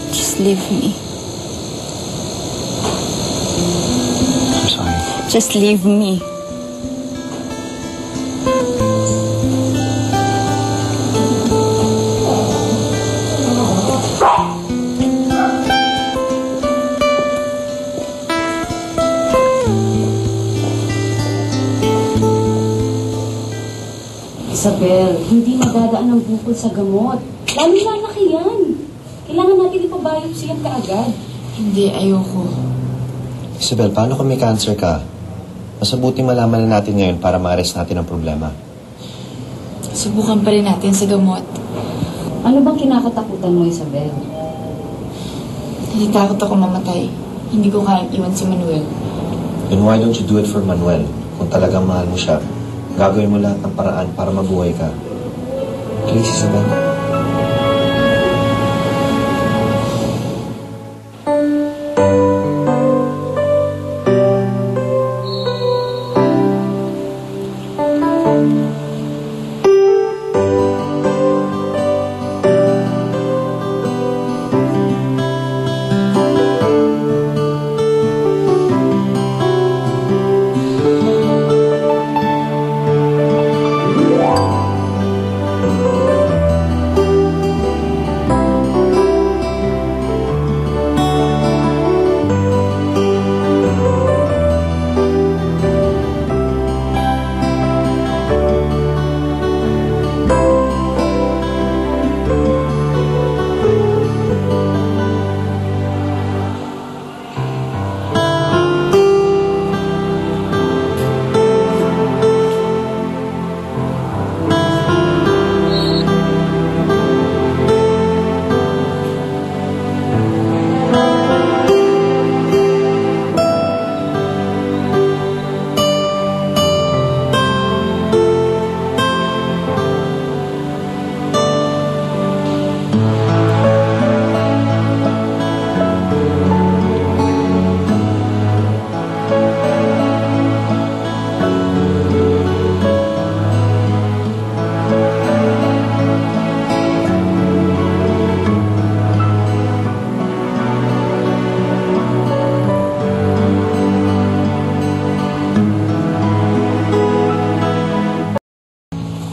Just leave me. I'm sorry. Just leave me. Isabel, hindi madadaan ang bukol sa gamot. Lalo na laki yan. Kailangan natin ipabiopsy yan kaagad. Hindi, ayoko. Isabel, paano kung may cancer ka? Mas mabuti malaman na natin ngayon para ma-arrest natin ang problema. Subukan pa rin natin sa gamot. Ano bang kinakatakutan mo, Isabel? Natatakot ako mamatay. Hindi ko kayang iwan si Manuel. Then why don't you do it for Manuel? Kung talagang mahal mo siya, gagawin mo lahat ng paraan para mabuhay ka. Please, Isabel.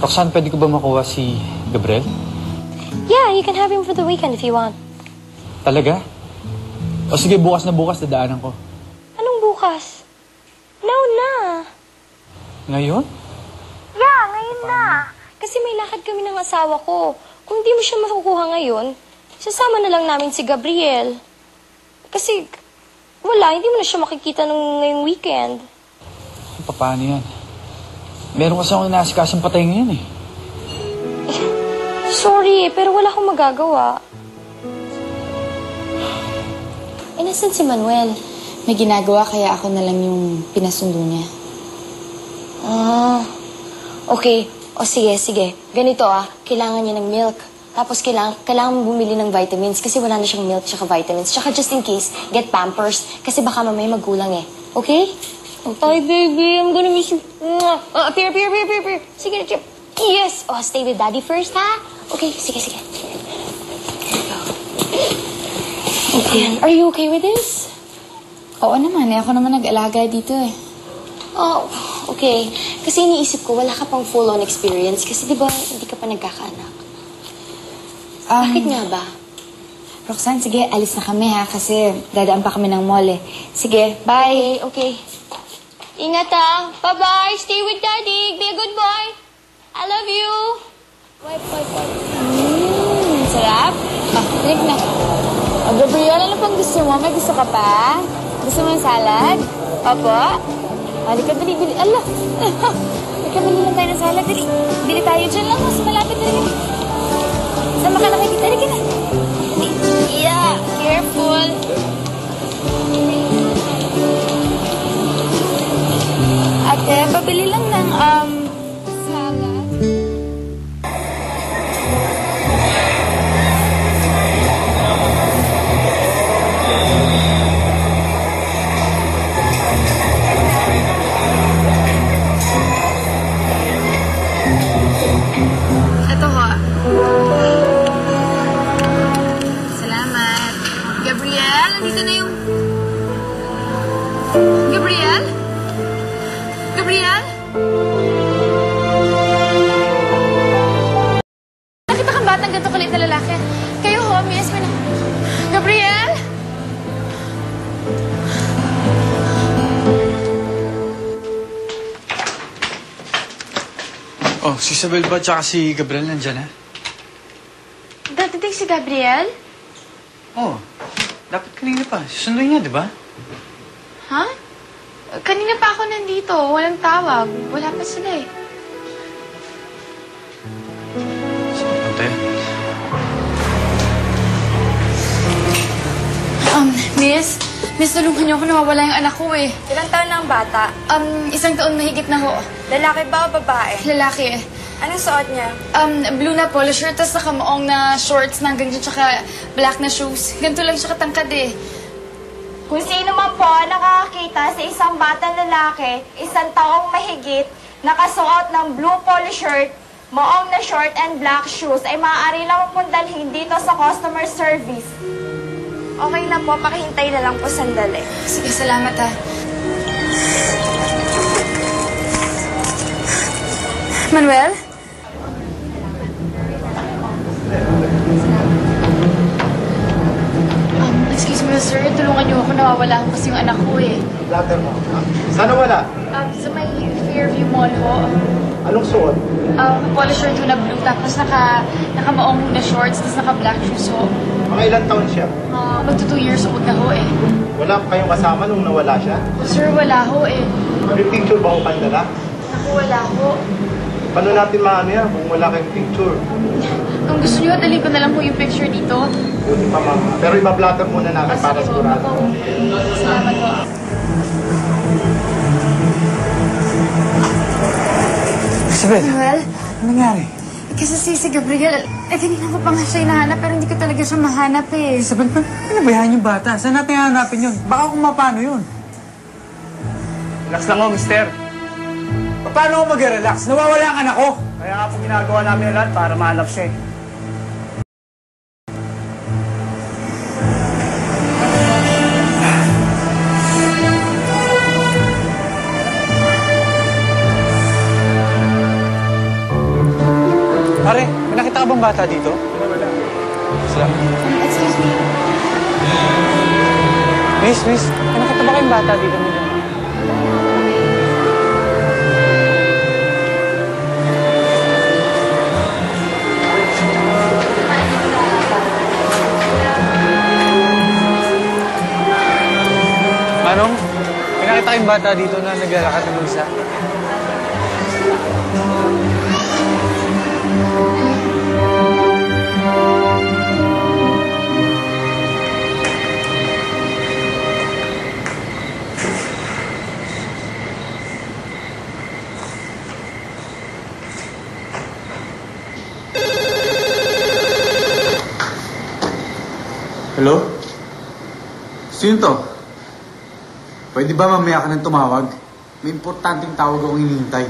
Roxanne, pwede ko ba makuha si Gabriel? Yeah, you can have him for the weekend if you want. Talaga? O sige, bukas na bukas, dadaanan ko. Anong bukas? No na. Ngayon? Yeah, ngayon na. Kasi may lakad kami ng asawa ko. Kung di mo siya makukuha ngayon, sasama na lang namin si Gabriel. Kasi, wala, hindi mo na siya makikita ngayong weekend. Paano yan? Meron kasi akong inaasikasang patay ngayon eh. Sorry, pero wala akong magagawa. Nasan si Manuel? May ginagawa kaya ako na lang yung pinasundo niya. Okay. O sige. Ganito kailangan niya ng milk. Tapos kailangan bumili ng vitamins kasi wala na siyang milk tsaka vitamins. Tsaka just in case, get Pampers kasi baka mamaya magulang eh. Okay? Bye, baby. I'm gonna miss you. Appear. Sige, Chip. Yes! Oh, stay with Daddy first, ha? Okay, sige. Okay. Are you okay with this? Oo naman, ako naman nag-alaga dito eh. Oh, okay. Kasi iniisip ko, wala ka pang full-on experience kasi di ba hindi ka pa nagkakaanak? Bakit nga ba? Roxanne, sige, alis na kami ha kasi dadaan pa kami ng mall eh. Sige, bye! Okay. Ingat Bye-bye! Stay with Daddy! Be a good boy! I love you! Bye. Sarap? Drink na. Gabriel, ano pang gusto mo? May gusto ka pa? Gusto mo yung salad? Opo? Halika, dali. Ala! Halika, bili lang tayo ng salad. Dali. Bili tayo dyan lang. Mas malapit na rin. Sama ka na kayo dito. Halika na. Dali. Yeah, careful. Ate, pabili lang ng, salad. Ito nandito na yung... Gabriel? Gabriel? Nakita kang batang ganito kalit na lalaki. Kayo ho, miss. Gabriel? Oh, si Isabel ba tsaka si Gabriel nandyan, ha? Dadating si Gabriel? Oh, dapat kanina pa. Susunduin niya, di ba? Ha? Kanina pa ako nandito. Walang tawag. Wala pa sila eh. Saan punta yun? Miss, tulungan niyo ako, nawawala yung anak ko eh. Ilang taon na ang bata? 1 taon mahigit na ho. Lalaki ba o babae? Lalaki eh. Anong suot niya? Blue na polo shirt, tapos nakamaong na shorts na hanggang dyan, tsaka black na shoes. Ganito lang siya katangkad eh. Kung sino man po nakakakita sa isang batang lalaki, 1 taong mahigit, nakasuot ng blue polo shirt, maong na short and black shoes, ay maaari lang pong dalhin dito sa customer service. Okay na po, pakihintay na lang po sandali. Sige, salamat ha. Manuel? Excuse me, sir. Tulungan niyo ako. Nawawala ako kasi yung anak ko eh. Blatter mo. Saan wala? Sa may Fairview Mall ho. Anong suot? Polo shirt ho na blue, tapos nakamaong na shorts, tapos naka-black shoes ho. Mga ilang taon siya? Magto 2 years old na ho eh. Wala pa kayong kasama nung nawala siya? Sir, wala ho eh. May picture ba ko pandala? Naku, wala ho. Paano natin maano yan kung wala kayong picture? Kung gusto niyo, dalhin ko na lang po yung picture dito. Buti pa, ma'am. Pero iba-blatter muna namin para Sige po, sigurado. ako. Salamat po. Isabel, Manuel? ano nangyari? Kasi si Gabriel, kanina ko pa nga siya hinahanap, pero hindi ko talaga siya mahanap eh. Isabel, pinabayaan yung bata. Saan natin hanapin yun? Baka kung mapano yun. Relax lang ho, mister. Paano ako mag-relax? Nawawala ang anak ko. Kaya nga po ginagawa namin lahat para mahanap siya eh. Pare, may nakita ka bang bata dito? Wala. Salamat. Excuse me. Miss, may nakita ba kayong bata dito? Manong, may nakita kayong bata dito na naglalakad ng isa? Hello? Sino to? Pwede ba mamaya ka nang tumawag? May importanteng tawag akong hinihintay.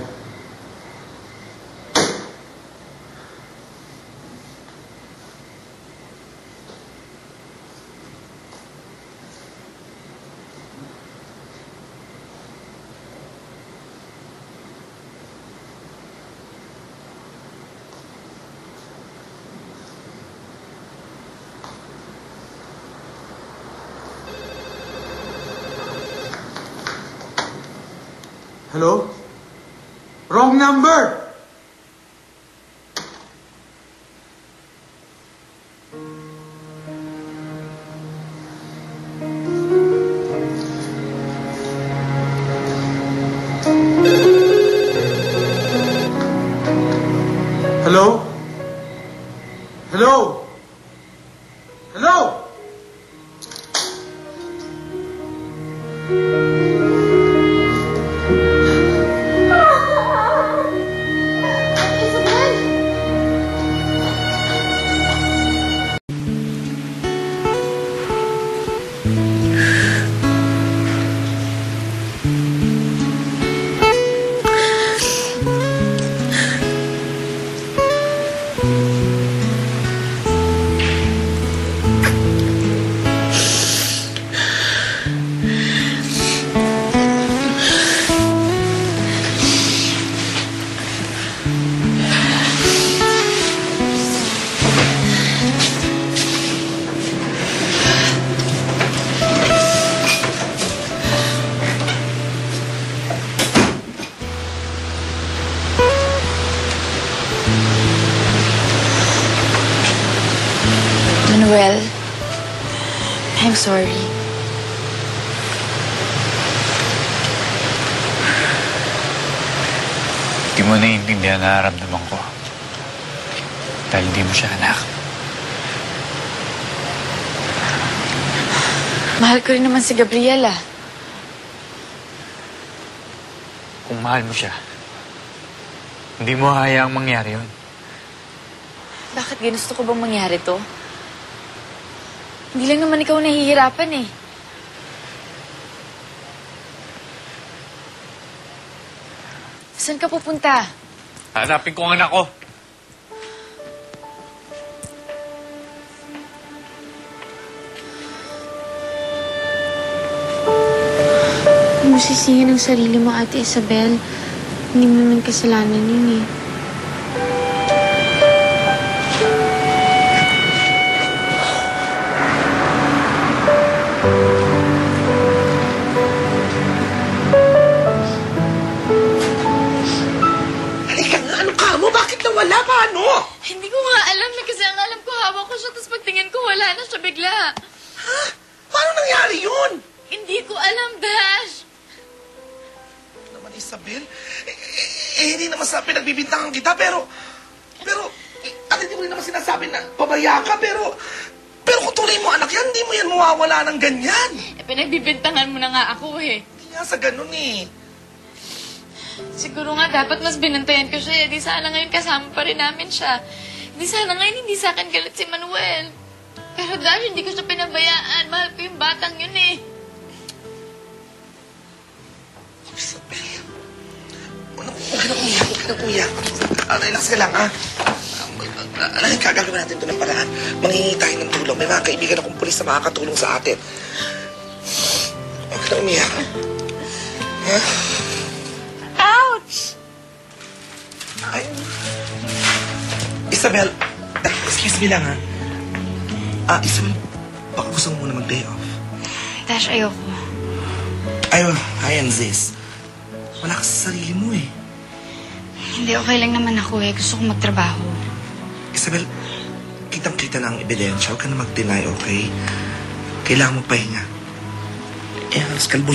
Hello? Wrong number! Hello? Hello? Hello? Manuel, I'm sorry. Hindi mo naiintindihan na nararamdaman ko. Dahil hindi mo siya anak. Mahal ko rin naman si Gabriel, ah. Kung mahal mo siya, hindi mo hayaang mangyari yun. Bakit ginusto ko bang mangyari to? Hindi lang naman ikaw nahihirapan, eh. Saan ka pupunta? Hanapin ko ang anak ko. Huwag mo sisihin ang sarili mo, Ate Isabel. Hindi mo naman kasalanan yun, eh. Halika nga, ano ka mo? Bakit nawala? Paano? Hindi ko nga alam, eh. Kasi ang alam ko, hawak ko siya, tapos pagtingin ko, wala na siya bigla. Ha? Paano nangyari yun? Hindi ko alam, Dash. Naman, Isabel, hindi naman sa pinagbibintangan kita, pero, at hindi mo rin naman sinasabi na pabaya ka, pero kung tunay mo anak yan, hindi mo yan mawawala ng ganyan. Pinagbibintangan mo na nga ako, eh. Hindi nga sa ganun, eh. Siguro nga dapat mas binantayan ko siya. Di sana ngayon kasama pa rin namin siya. Di sana ngayon hindi sa akin galit si Manuel. Pero dahil hindi ko siya pinabayaan, mahal ko yung batang yun, eh. Isabel, huwag ka na umiyak. Relax ka lang, ha? Alam ka, gagawin natin ito ng paraan. Manghingi tayo ng tulong. May mga kaibigan akong pulis na makakatulong sa atin. Huwag ka na umiyak. Ha? Ouch! Ay. Isabel, excuse me lang, ha? Isabel, baka gusto mo muna mag-day off. Dash, ayoko. Ayan, Ziz. Wala ka sa sarili mo, eh. Hindi, okay lang naman ako, eh. Gusto kong magtrabaho. Isabel, kitang-kita na ang ebidensya. Huwag ka na mag-deny, okay? Kailangan mo pahinga. Halos kalbuhin